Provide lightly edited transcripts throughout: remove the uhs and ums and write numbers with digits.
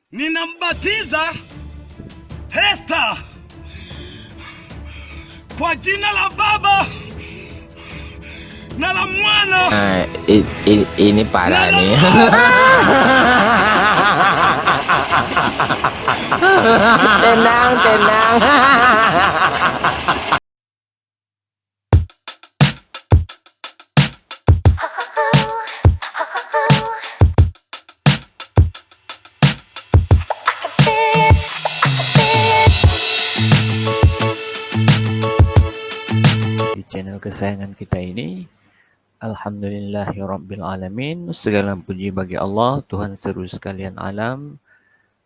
Ninambatiza Hesta kwa jina la Baba na la Mwana. Ini parah nih. Tenang, tenang. Di channel kesayangan kita ini, Alhamdulillahirrabbilalamin, segala puji bagi Allah, Tuhan seru sekalian alam,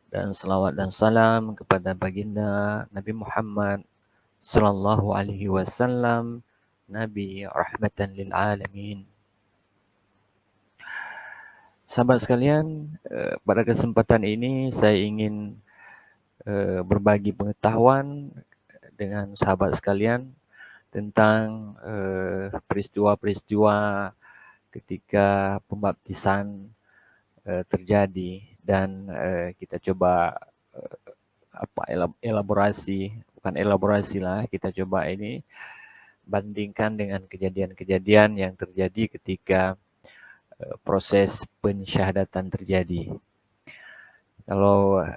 dan selawat dan salam kepada baginda Nabi Muhammad Sallallahu Alaihi Wasallam, Nabi rahmatan lil alamin. Sahabat sekalian, pada kesempatan ini saya ingin berbagi pengetahuan dengan sahabat sekalian tentang peristiwa-peristiwa ketika pembaptisan terjadi, dan kita coba bukan elaborasi lah, kita coba ini bandingkan dengan kejadian-kejadian yang terjadi ketika proses pensyahadatan terjadi. Kalau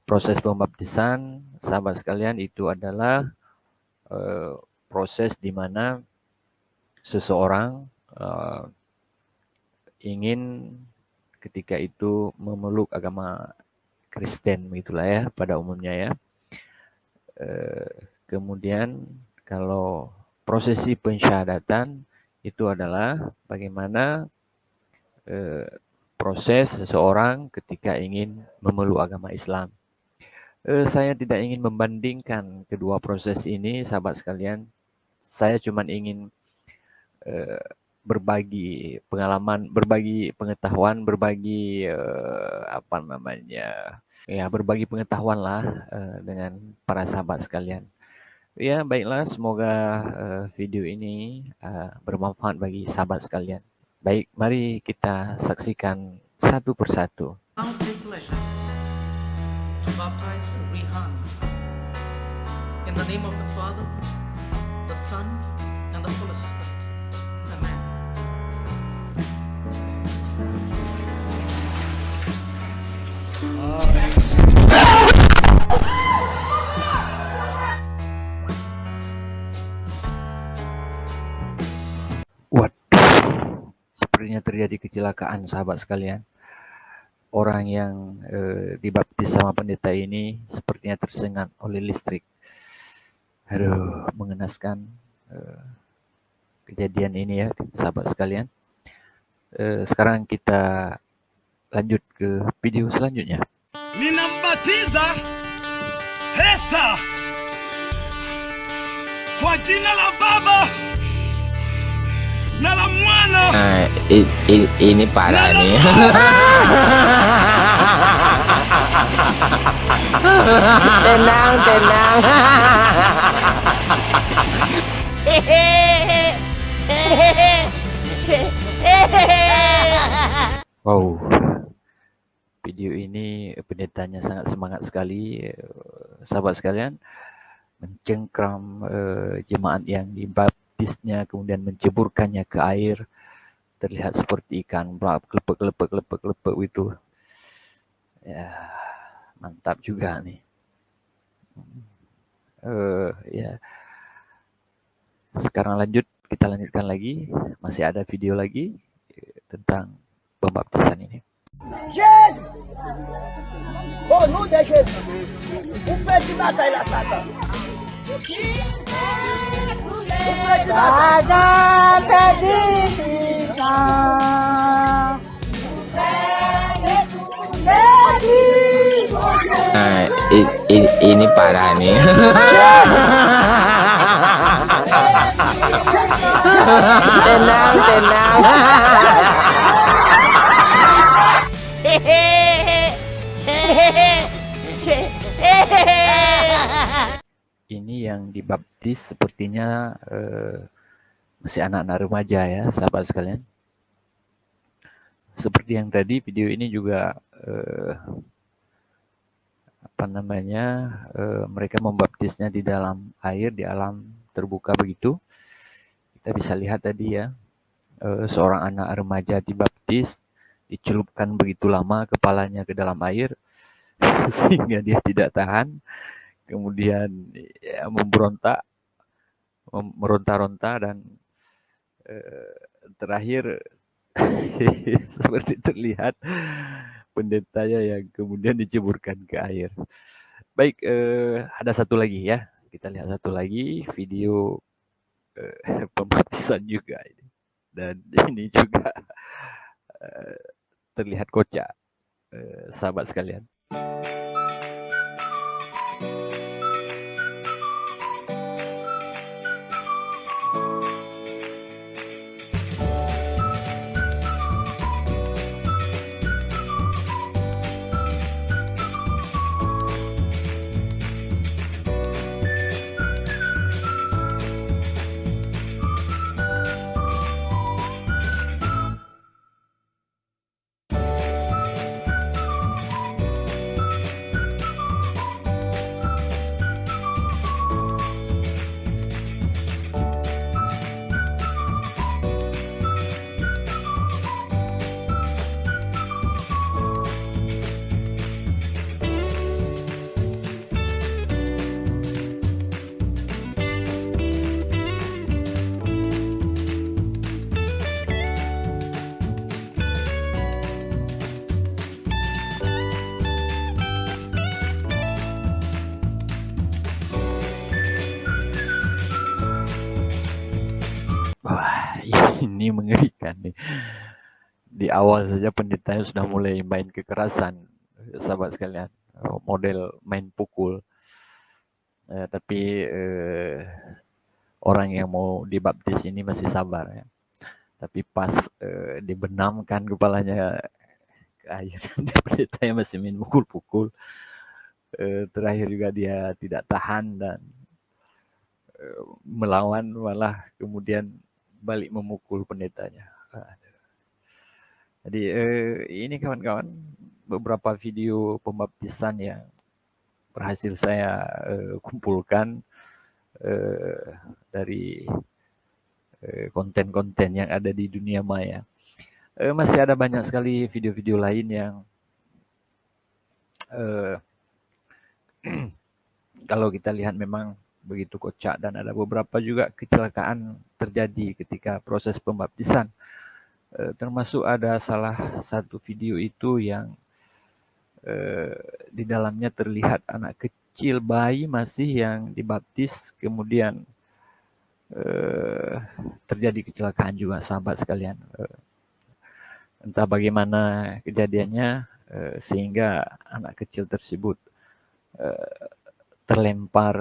proses pembaptisan, sahabat sekalian, itu adalah proses di mana seseorang ingin ketika itu memeluk agama Kristen, begitulah ya pada umumnya ya. Kemudian kalau prosesi pensyahadatan itu adalah bagaimana proses seseorang ketika ingin memeluk agama Islam. Saya tidak ingin membandingkan kedua proses ini, sahabat sekalian. Saya cuma ingin berbagi pengalaman, berbagi pengetahuan, berbagi berbagi pengetahuan lah dengan para sahabat sekalian. Ya, baiklah, semoga video ini bermanfaat bagi sahabat sekalian. Baik, mari kita saksikan satu persatu. To baptize Rihan in the name of the Father, the Son, and the Holy Spirit. Amen. Waduh, sepertinya terjadi kecelakaan, sahabat sekalian. Orang yang dibaptis sama pendeta ini sepertinya tersengat oleh listrik. Aduh, mengenaskan kejadian ini ya, sahabat sekalian. Sekarang kita lanjut ke video selanjutnya. Ninambatiza Hesta kwa jina la Baba na la Mwana. Ini parah nih. Tenang, tenang. Wow, video ini pendetanya sangat semangat sekali, sahabat sekalian, mencengkram jemaat yang dibaptisnya, kemudian menceburkannya ke air, terlihat seperti ikan kelepek itu. Ya, mantap juga nih. Ya. Sekarang kita lanjutkan lagi, masih ada video lagi tentang pembaptisan ini. Jesus! Au nom de Jésus, vous faites du bataille la Satan. Vous faites du Ini parah nih. Tenang, tenang. Ini yang dibaptis sepertinya masih anak-anak remaja ya, sahabat sekalian. Seperti yang tadi, video ini juga mereka membaptisnya di dalam air, di alam terbuka begitu. Kita bisa lihat tadi ya, seorang anak remaja dibaptis, dicelupkan begitu lama kepalanya ke dalam air sehingga dia tidak tahan, kemudian ya, meronta-ronta dan terakhir seperti terlihat pendetanya yang kemudian diceburkan ke air. Baik, ada satu lagi ya, kita lihat satu lagi video pembaptisan juga ini, dan ini juga terlihat kocak, sahabat sekalian. Wah, ini mengerikan nih. Di awal saja pendetanya sudah mulai main kekerasan, sahabat sekalian, model main pukul. Tapi orang yang mau dibaptis ini masih sabar ya. Tapi pas dibenamkan kepalanya ke air, pendetanya masih main pukul-pukul. Terakhir juga dia tidak tahan dan melawan, malah kemudian balik memukul pendetanya. Jadi ini kawan-kawan beberapa video pembaptisan yang berhasil saya kumpulkan dari konten-konten yang ada di dunia maya. Masih ada banyak sekali video-video lain yang kalau kita lihat memang begitu kocak, dan ada beberapa juga kecelakaan terjadi ketika proses pembaptisan. Termasuk ada salah satu video itu yang di dalamnya terlihat anak kecil, bayi masih yang dibaptis, kemudian terjadi kecelakaan juga, sahabat sekalian. Entah bagaimana kejadiannya sehingga anak kecil tersebut terlempar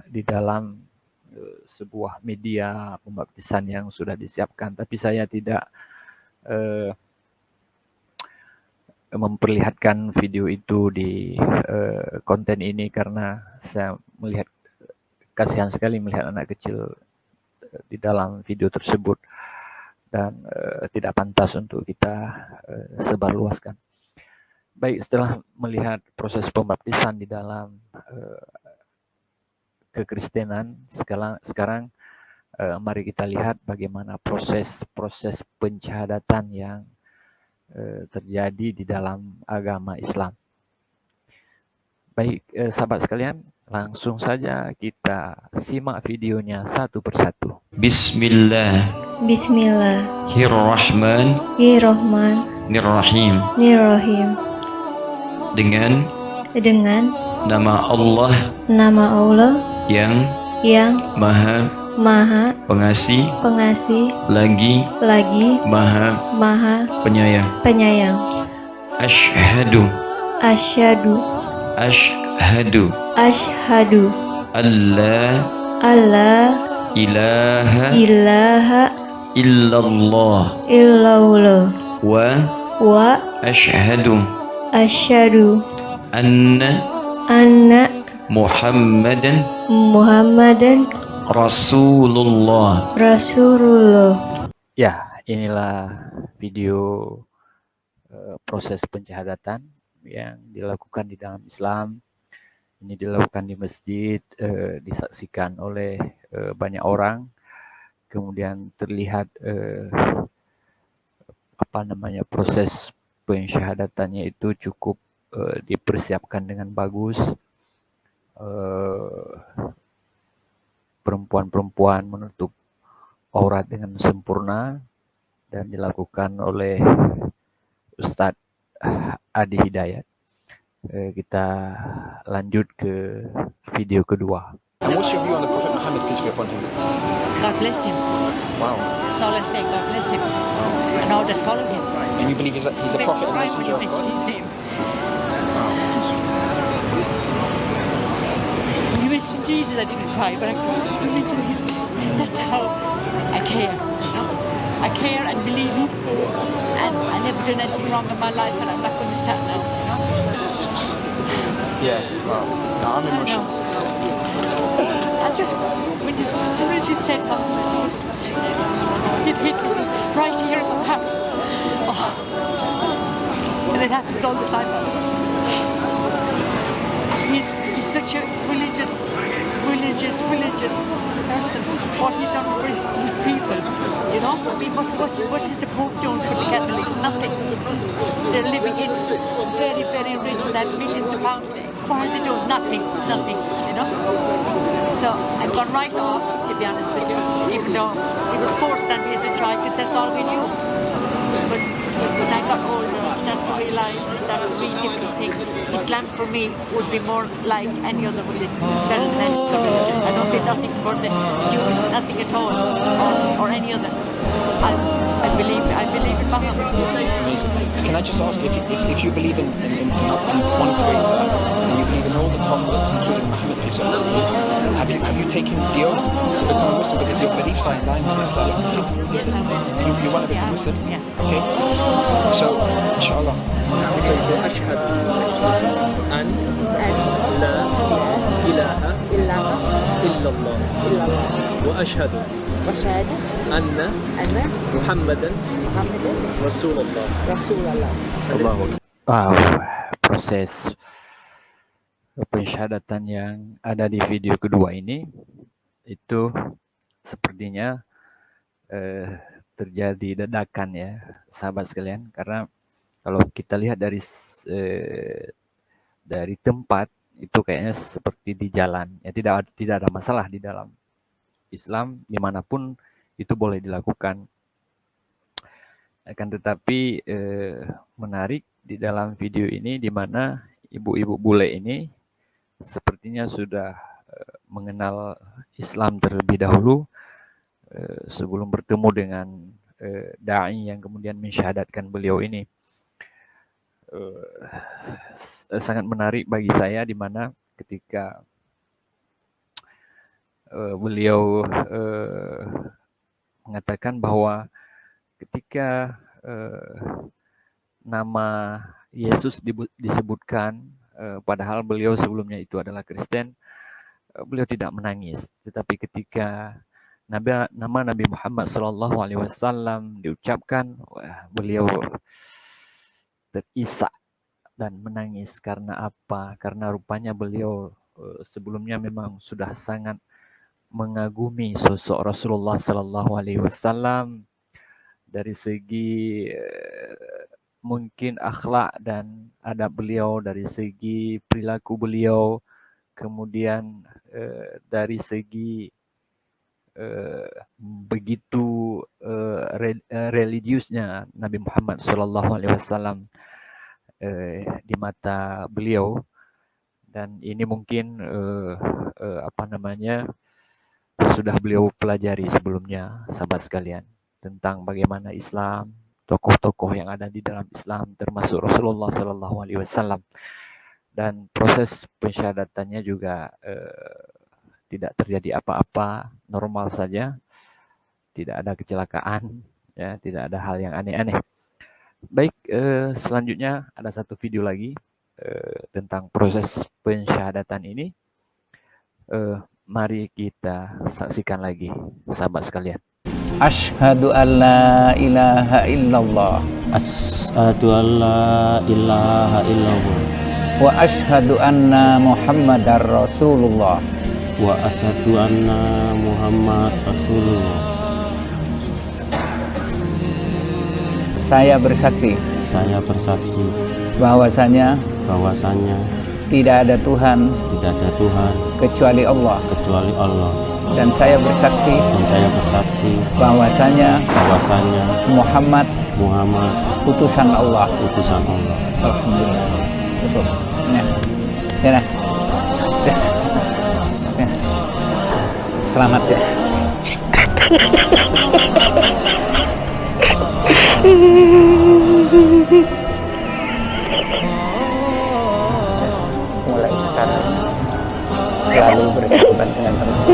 di dalam sebuah media pembaptisan yang sudah disiapkan. Tapi saya tidak memperlihatkan video itu di konten ini karena saya melihat kasihan sekali melihat anak kecil di dalam video tersebut, dan tidak pantas untuk kita sebarluaskan. Baik, setelah melihat proses pembaptisan di dalam kekristenan, sekarang mari kita lihat bagaimana proses pensyahadatan yang terjadi di dalam agama Islam. Baik, sahabat sekalian, langsung saja kita simak videonya satu persatu. Bismillahirrahmanirrahim. Dengan nama Allah yang Maha Pengasih lagi Maha Penyayang. Asyhadu alla ilaha illallah wa asyhadu anna Muhammadan Rasulullah. Ya, inilah video proses pensyahadatan yang dilakukan di dalam Islam. Ini dilakukan di masjid, disaksikan oleh banyak orang. Kemudian terlihat proses pensyahadatannya itu cukup dipersiapkan dengan bagus. Perempuan-perempuan menutup aurat dengan sempurna dan dilakukan oleh Ustadz Adi Hidayat. Kita lanjut ke video kedua. And what's your view on the Prophet Muhammad, peace be upon him? God bless him. Wow. That's all I say. God bless him. And all that follow him. And you believe he's a prophet and Right when messenger you of mention God? his name. When you mentioned Jesus, I didn't cry, but I cried when you mentioned his name. That's how I care. You know? I care and believe him. And I never done anything wrong in my life, and I'm not going to start now. You know? Yeah. Wow. No, I'm emotional. I just, as soon as you said Muhammad, it hit me right here in my heart. Oh. And it happens all the time. He's such a religious person. What he done for his people, you know? I mean, what is the Pope doing for the Catholics? Nothing. They're living in very, very rich and have millions of pounds. What are they doing? Nothing, you know? So I've gone right off, to be honest with you, even though it was forced on me as a child, because that's all we knew. But when I got older, I started to realize, I started to read different things. Islam for me would be more like any other religion, better than any other religion. I don't feel nothing for the Jews, nothing at all, or any other. I believe in Muhammad. Amazing. Can I just ask if you believe in one creator and you believe in all the prophets, including Muhammad, peace be upon him, have you taken the oath to become a Muslim because your beliefs are in line with Islam? Yes, I will. You want to become Yeah, I Muslim? will, yeah. Okay. So, inshallah. So you say أشهد أن لا إله إلا الله وأشهد أن محمدا رسول الله. Wow, proses pensyahadatan yang ada di video kedua ini itu sepertinya terjadi dadakan ya, sahabat sekalian, karena kalau kita lihat dari tempat itu kayaknya seperti di jalan ya, tidak ada masalah di dalam Islam, dimanapun itu boleh dilakukan. Akan tetapi menarik di dalam video ini di mana ibu-ibu bule ini sepertinya sudah mengenal Islam terlebih dahulu sebelum bertemu dengan dai yang kemudian mensyahadatkan beliau ini. Sangat menarik bagi saya di mana ketika beliau mengatakan bahwa ketika nama Yesus disebutkan, padahal beliau sebelumnya itu adalah Kristen, beliau tidak menangis. Tetapi ketika nama Nabi Muhammad SAW diucapkan, beliau terisak dan menangis. Karena apa? Karena rupanya beliau sebelumnya memang sudah sangat mengagumi sosok Rasulullah SAW dari segi mungkin akhlak dan adab beliau, dari segi perilaku beliau, kemudian dari segi begitu religiusnya Nabi Muhammad SAW di mata beliau. Dan ini mungkin sudah beliau pelajari sebelumnya, sahabat sekalian, tentang bagaimana Islam, tokoh-tokoh yang ada di dalam Islam, termasuk Rasulullah SAW. Dan proses pensyahadatannya juga tidak terjadi apa-apa, normal saja, tidak ada kecelakaan, ya, tidak ada hal yang aneh-aneh. Baik, selanjutnya ada satu video lagi tentang proses pensyahadatan ini. Mari kita saksikan lagi, sahabat sekalian. Asyhadu an la ilaha illallah Asyhadu an la ilaha illallah. Wa ashhadu anna Muhammadar Rasulullah. Wa asyhadu anna Muhammad Rasulullah. Saya bersaksi Saya bersaksi bahwasanya bahwasanya tidak ada Tuhan tidak ada Tuhan kecuali Allah, kecuali Allah, dan saya bersaksi dan saya bersaksi bahwasanya bahwasanya Muhammad Muhammad utusan Allah. utusan Allah. Alhamdulillah. Cukup. Ya. Ya, nah. Ya. Selamat ya. Mulai sekarang selalu bersahabat dengan Allah.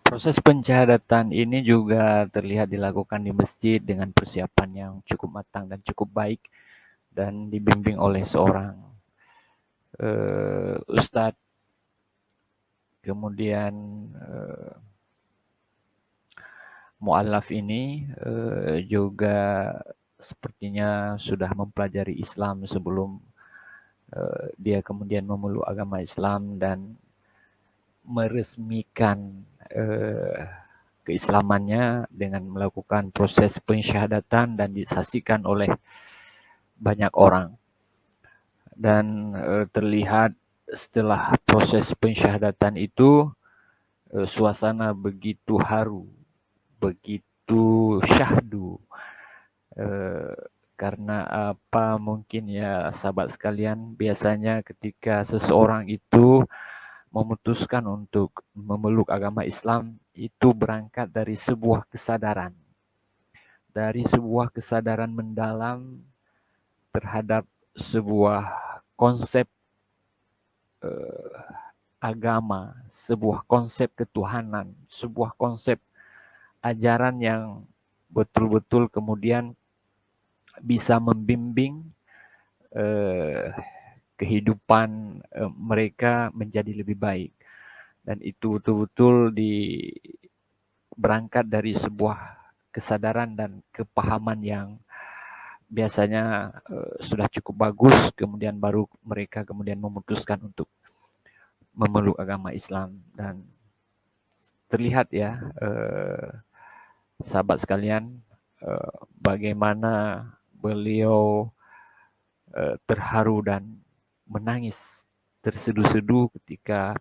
Proses pensyahadatan ini juga terlihat dilakukan di masjid dengan persiapan yang cukup matang dan cukup baik dan dibimbing oleh seorang ustadz. Kemudian mu'allaf ini juga sepertinya sudah mempelajari Islam sebelum dia kemudian memeluk agama Islam dan meresmikan keislamannya dengan melakukan proses pensyahadatan dan disaksikan oleh banyak orang. Dan terlihat setelah proses pensyahadatan itu suasana begitu haru, begitu syahdu. Karena apa mungkin ya sahabat sekalian, biasanya ketika seseorang itu memutuskan untuk memeluk agama Islam itu berangkat dari sebuah kesadaran. Dari sebuah kesadaran mendalam terhadap sebuah konsep agama, sebuah konsep ketuhanan, sebuah konsep ajaran yang betul-betul kemudian bisa membimbing kehidupan mereka menjadi lebih baik. Dan itu betul-betul berangkat dari sebuah kesadaran dan kepahaman yang biasanya sudah cukup bagus, kemudian baru mereka kemudian memutuskan untuk memeluk agama Islam. Dan terlihat ya sahabat sekalian bagaimana beliau terharu dan menangis terseduh-seduh ketika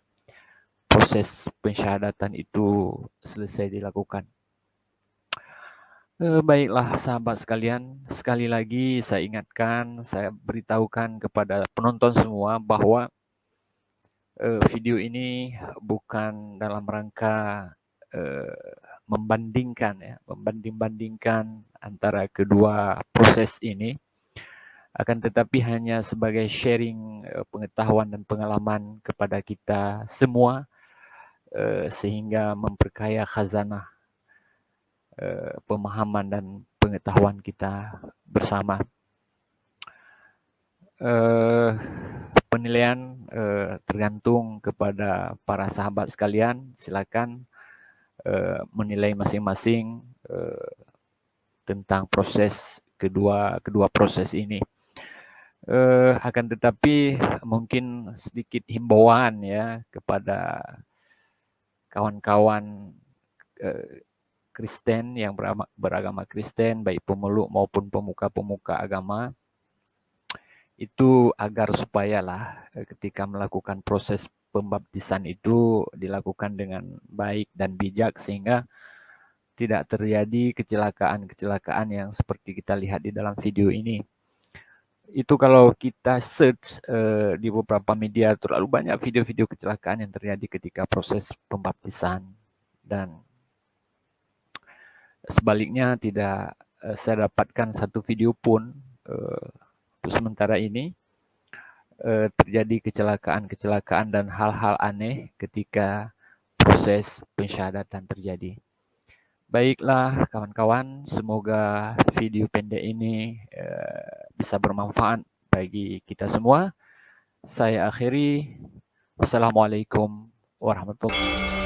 proses pensyahadatan itu selesai dilakukan. Baiklah sahabat sekalian, sekali lagi saya ingatkan, saya beritahukan kepada penonton semua bahwa video ini bukan dalam rangka membanding-bandingkan antara kedua proses ini, akan tetapi hanya sebagai sharing pengetahuan dan pengalaman kepada kita semua, sehingga memperkaya khazanah pemahaman dan pengetahuan kita bersama. Penilaian tergantung kepada para sahabat sekalian. Silakan menilai masing-masing tentang proses kedua proses ini. Akan tetapi mungkin sedikit himbauan ya kepada kawan-kawan Kristen yang beragama Kristen, baik pemeluk maupun pemuka-pemuka agama, itu agar supayalah ketika melakukan proses pembaptisan itu dilakukan dengan baik dan bijak sehingga tidak terjadi kecelakaan-kecelakaan yang seperti kita lihat di dalam video ini. Itu kalau kita search di beberapa media, terlalu banyak video-video kecelakaan yang terjadi ketika proses pembaptisan. Dan sebaliknya tidak saya dapatkan satu video pun untuk sementara ini terjadi kecelakaan-kecelakaan dan hal-hal aneh ketika proses pensyahadatan terjadi. Baiklah kawan-kawan, semoga video pendek ini bisa bermanfaat bagi kita semua. Saya akhiri. Wassalamualaikum warahmatullahi wabarakatuh.